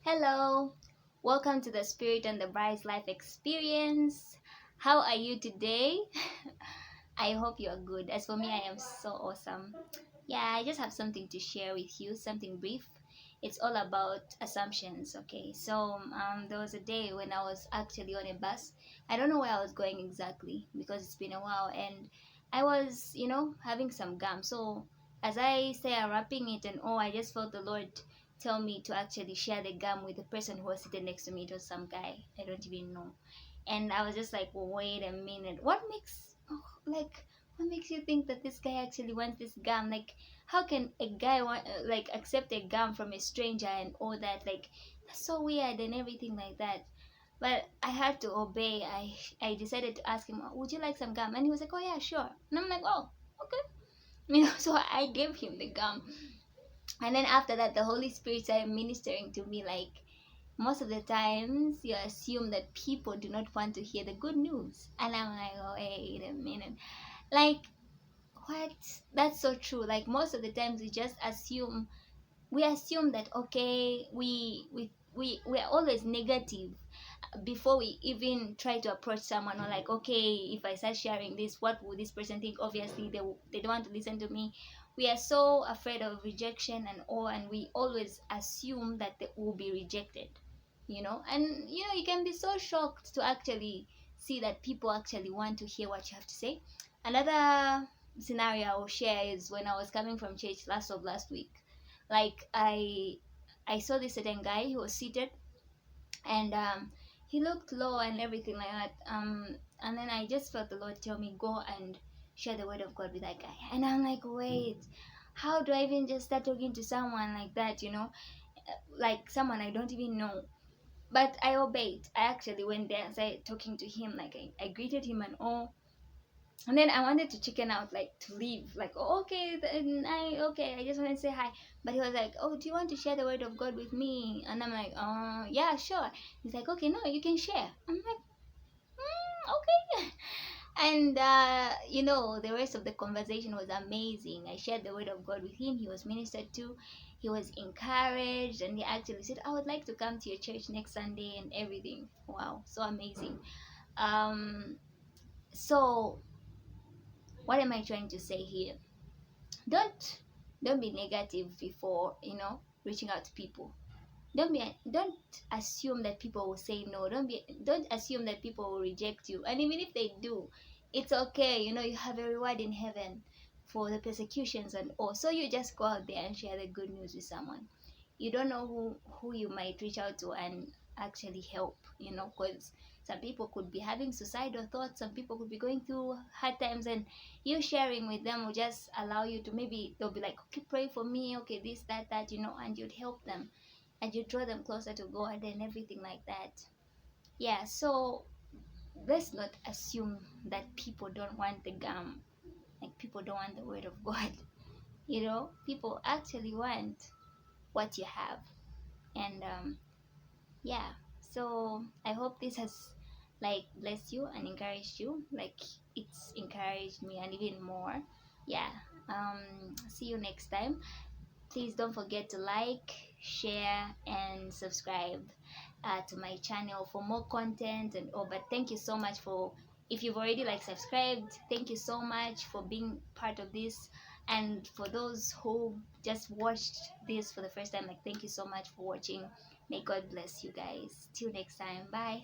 Hello, welcome to the Spirit and the Bride's Life Experience. How are you today? I hope you are good. As for me, I am so awesome. Yeah, I just have something to share with you, something brief. It's all about assumptions, okay? There was a day when I was actually on a bus. I don't know where I was going exactly because it's been a while, and I was, having some gum. So as I say, wrapping it and I just felt the Lord tell me to actually share the gum with the person who was sitting next to me. It was some guy I don't even know, and I was just like, wait a minute, what makes you think that this guy actually wants this gum? Like, how can a guy want like accept a gum from a stranger and all that? Like, that's so weird and everything like that. But I had to obey. I decided to ask him, would you like some gum? And he was like, oh yeah, sure. And I'm like, oh, okay. So I gave him the gum. And then after that, the Holy Spirit started ministering to me. Like, most of the times you assume that people do not want to hear the good news, and I'm like, oh wait a minute, like, what? That's so true. Like, most of the times we assume that, okay, we are always negative before we even try to approach someone, or like, okay, if I start sharing this, what will this person think? Obviously they don't want to listen to me. We are so afraid of rejection and all, and we always assume that they will be rejected, and you can be so shocked to actually see that people actually want to hear what you have to say. Another scenario I will share is when I was coming from church last week. Like, I saw this certain guy. He was seated, and he looked low and everything like that. And then I just felt the Lord tell me, go and share the word of God with that guy. And I'm like, wait, how do I even just start talking to someone like that? Like someone I don't even know. But I obeyed. I actually went there and started talking to him. Like, I greeted him and all. And then I wanted to chicken out, like to leave, like, oh, okay, then I just want to say hi. But he was like, oh, do you want to share the word of God with me? And I'm like, yeah, sure. He's like, okay, no, you can share. I'm like, okay. And the rest of the conversation was amazing. I shared the word of God with him. He was ministered to, he was encouraged, and he actually said, I would like to come to your church next Sunday and everything. Wow, so amazing. So what am I trying to say here? Don't don't be negative before reaching out to people. Don't assume that people will say no. Don't assume that people will reject you, and even if they do, it's okay. You have a reward in heaven for the persecutions and all. So you just go out there and share the good news with someone. You don't know who you might reach out to and actually help, because some people could be having suicidal thoughts, some people could be going through hard times, and you sharing with them will just allow you to, maybe they'll be like, okay, pray for me, okay, this, that, and you'd help them, and you draw them closer to God and everything like that. Yeah, so let's not assume that people don't want the gum, like people don't want the word of God. People actually want what you have. And yeah, so I hope this has like blessed you and encouraged you, like it's encouraged me and even more. Yeah. See you next time. Please don't forget to like, share, and subscribe to my channel for more content and all. But thank you so much for, if you've already like subscribed, thank you so much for being part of this. And for those who just watched this for the first time, like, thank you so much for watching. May God bless you guys. Till next time. Bye.